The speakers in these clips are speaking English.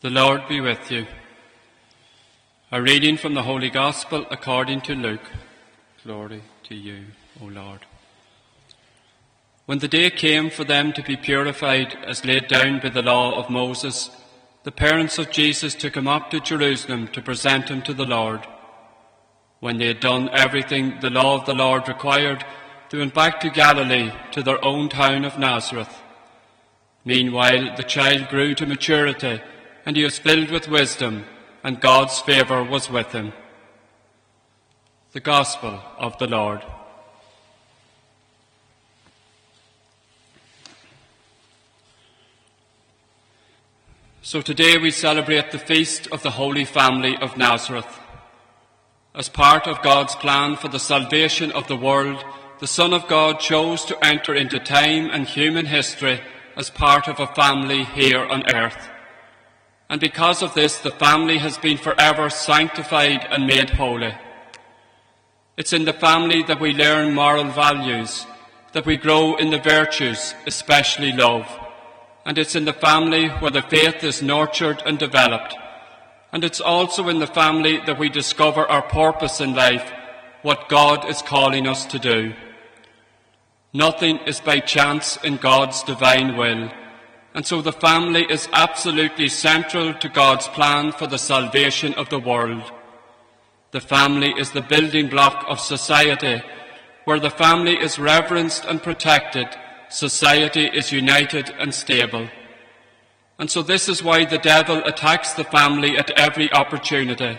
The Lord be with you. A reading from the Holy Gospel according to Luke. Glory to you, O Lord. When the day came for them to be purified as laid down by the law of Moses, the parents of Jesus took him up to Jerusalem to present him to the Lord. When they had done everything the law of the Lord required, they went back to Galilee, to their own town of Nazareth. Meanwhile, the child grew to maturity, and he was filled with wisdom, and God's favour was with him. The Gospel of the Lord. So today we celebrate the feast of the Holy Family of Nazareth. As part of God's plan for the salvation of the world, the Son of God chose to enter into time and human history as part of a family here on earth. And because of this, the family has been forever sanctified and made holy. It's in the family that we learn moral values, that we grow in the virtues, especially love. And it's in the family where the faith is nurtured and developed. And it's also in the family that we discover our purpose in life, what God is calling us to do. Nothing is by chance in God's divine will. And so the family is absolutely central to God's plan for the salvation of the world. The family is the building block of society. Where the family is reverenced and protected, society is united and stable. And so this is why the devil attacks the family at every opportunity,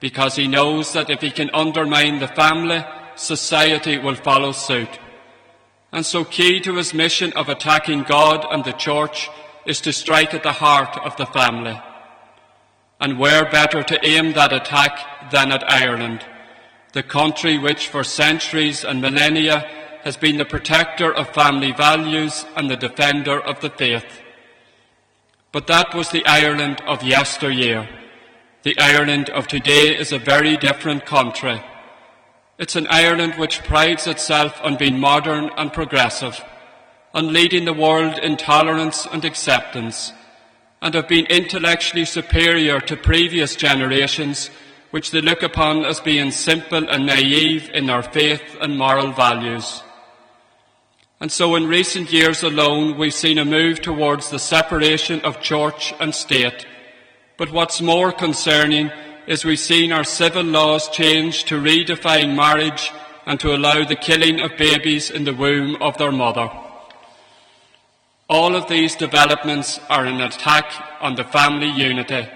because he knows that if he can undermine the family, society will follow suit. And so key to his mission of attacking God and the Church is to strike at the heart of the family. And where better to aim that attack than at Ireland, the country which for centuries and millennia has been the protector of family values and the defender of the faith. But that was the Ireland of yesteryear. The Ireland of today is a very different country. It's an Ireland which prides itself on being modern and progressive, on leading the world in tolerance and acceptance, and of being intellectually superior to previous generations, which they look upon as being simple and naive in their faith and moral values. And so in recent years alone, we've seen a move towards the separation of church and state. But what's more concerning is we've seen our civil laws change to redefine marriage and to allow the killing of babies in the womb of their mother. All of these developments are an attack on the family unity,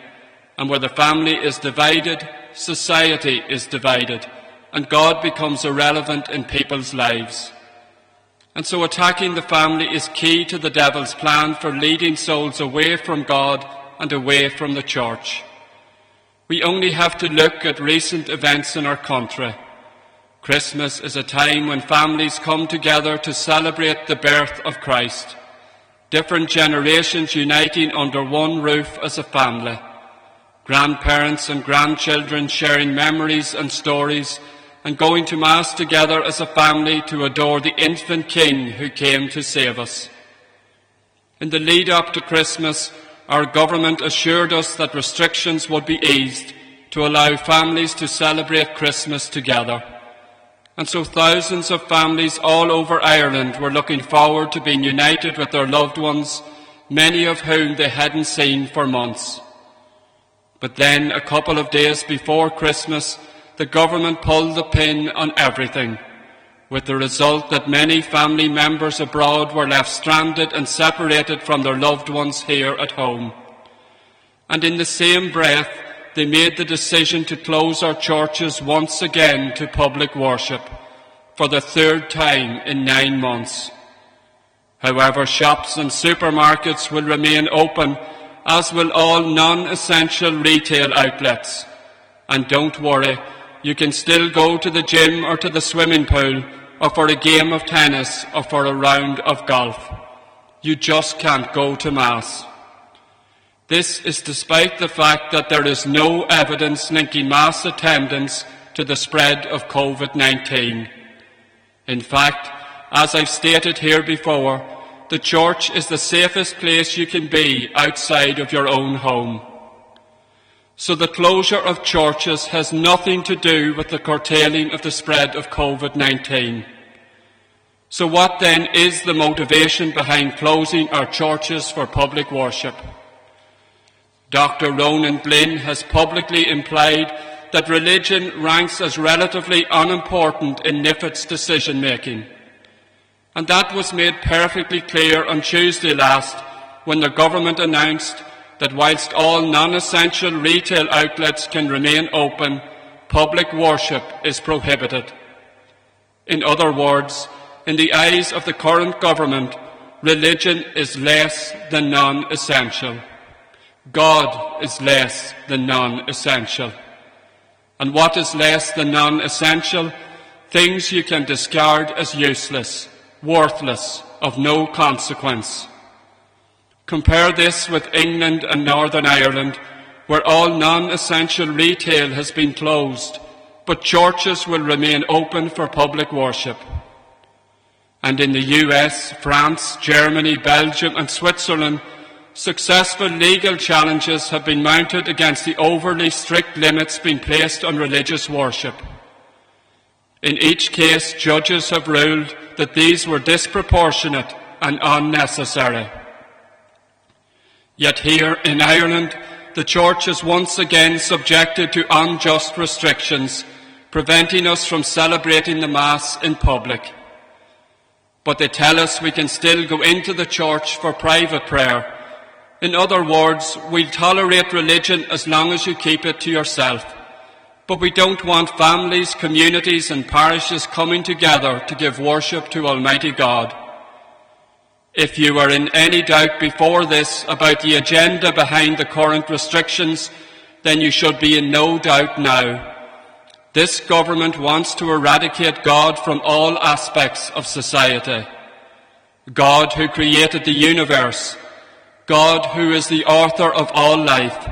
and where the family is divided, society is divided, and God becomes irrelevant in people's lives. And so attacking the family is key to the devil's plan for leading souls away from God and away from the Church. We only have to look at recent events in our country. Christmas is a time when families come together to celebrate the birth of Christ. Different generations uniting under one roof as a family. Grandparents and grandchildren sharing memories and stories, and going to Mass together as a family to adore the infant King who came to save us. In the lead up to Christmas, our government assured us that restrictions would be eased to allow families to celebrate Christmas together. And so thousands of families all over Ireland were looking forward to being united with their loved ones, many of whom they hadn't seen for months. But then, a couple of days before Christmas, the government pulled the pin on everything, with the result that many family members abroad were left stranded and separated from their loved ones here at home. And in the same breath, they made the decision to close our churches once again to public worship, for the third time in 9 months. However, shops and supermarkets will remain open, as will all non-essential retail outlets. And don't worry, you can still go to the gym or to the swimming pool, or for a game of tennis, or for a round of golf. You just can't go to Mass. This is despite the fact that there is no evidence linking Mass attendance to the spread of COVID-19. In fact, as I've stated here before, the church is the safest place you can be outside of your own home. So the closure of churches has nothing to do with the curtailing of the spread of COVID-19. So what then is the motivation behind closing our churches for public worship? Dr. Ronan Glynn has publicly implied that religion ranks as relatively unimportant in NIFET's decision-making. And that was made perfectly clear on Tuesday last when the government announced that whilst all non-essential retail outlets can remain open, public worship is prohibited. In other words, in the eyes of the current government, religion is less than non-essential. God is less than non-essential. And what is less than non-essential? Things you can discard as useless, worthless, of no consequence. Compare this with England and Northern Ireland, where all non-essential retail has been closed, but churches will remain open for public worship. And in the US, France, Germany, Belgium and Switzerland, successful legal challenges have been mounted against the overly strict limits being placed on religious worship. In each case, judges have ruled that these were disproportionate and unnecessary. Yet here in Ireland, the Church is once again subjected to unjust restrictions, preventing us from celebrating the Mass in public. But they tell us we can still go into the church for private prayer. In other words, we'll tolerate religion as long as you keep it to yourself. But we don't want families, communities and parishes coming together to give worship to Almighty God. If you were in any doubt before this about the agenda behind the current restrictions, then you should be in no doubt now. This government wants to eradicate God from all aspects of society. God who created the universe, God who is the author of all life,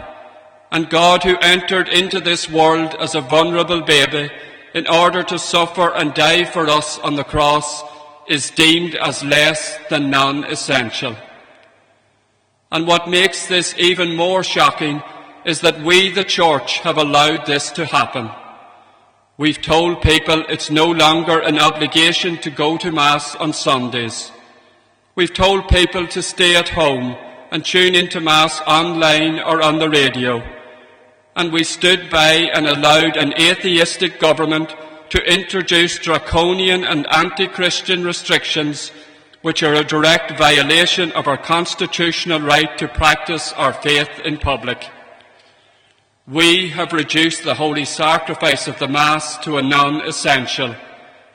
and God who entered into this world as a vulnerable baby in order to suffer and die for us on the cross, is deemed as less than non-essential. And what makes this even more shocking is that we, the Church, have allowed this to happen. We've told people it's no longer an obligation to go to Mass on Sundays. We've told people to stay at home and tune into Mass online or on the radio. And we stood by and allowed an atheistic government to introduce draconian and anti-Christian restrictions which are a direct violation of our constitutional right to practice our faith in public. We have reduced the holy sacrifice of the Mass to a non-essential,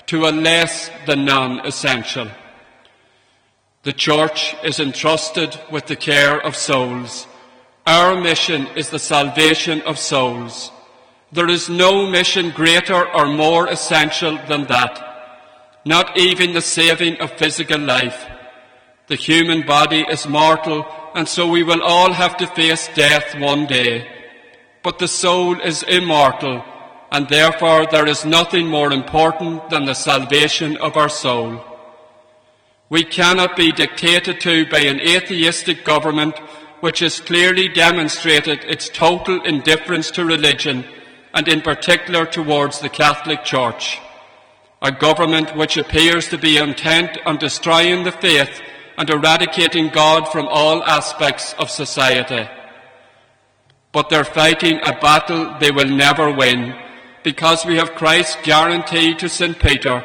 to a less than non-essential. The Church is entrusted with the care of souls. Our mission is the salvation of souls. There is no mission greater or more essential than that, not even the saving of physical life. The human body is mortal, and so we will all have to face death one day. But the soul is immortal, and therefore there is nothing more important than the salvation of our soul. We cannot be dictated to by an atheistic government which has clearly demonstrated its total indifference to religion, and in particular towards the Catholic Church. A government which appears to be intent on destroying the faith and eradicating God from all aspects of society. But they're fighting a battle they will never win, because we have Christ's guarantee to St. Peter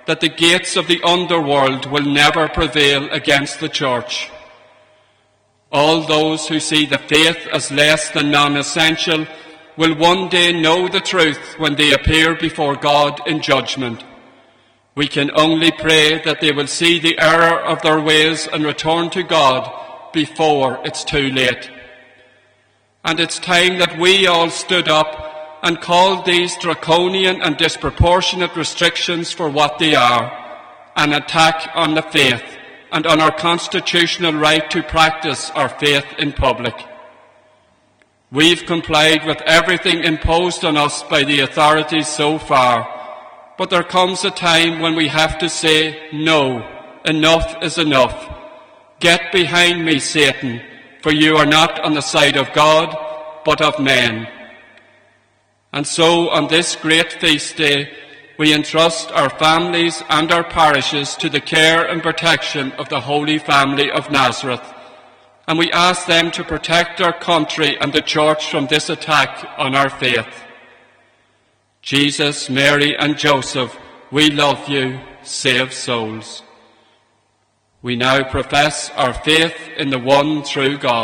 that the gates of the underworld will never prevail against the Church. All those who see the faith as less than non-essential will one day know the truth when they appear before God in judgment. We can only pray that they will see the error of their ways and return to God before it's too late. And it's time that we all stood up and called these draconian and disproportionate restrictions for what they are, an attack on the faith and on our constitutional right to practice our faith in public. We've complied with everything imposed on us by the authorities so far, but there comes a time when we have to say, no, enough is enough. "Get behind me, Satan, for you are not on the side of God, but of men." And so, on this great feast day, we entrust our families and our parishes to the care and protection of the Holy Family of Nazareth, and we ask them to protect our country and the Church from this attack on our faith. Jesus, Mary, and Joseph, we love you. Save souls. We now profess our faith in the one true God.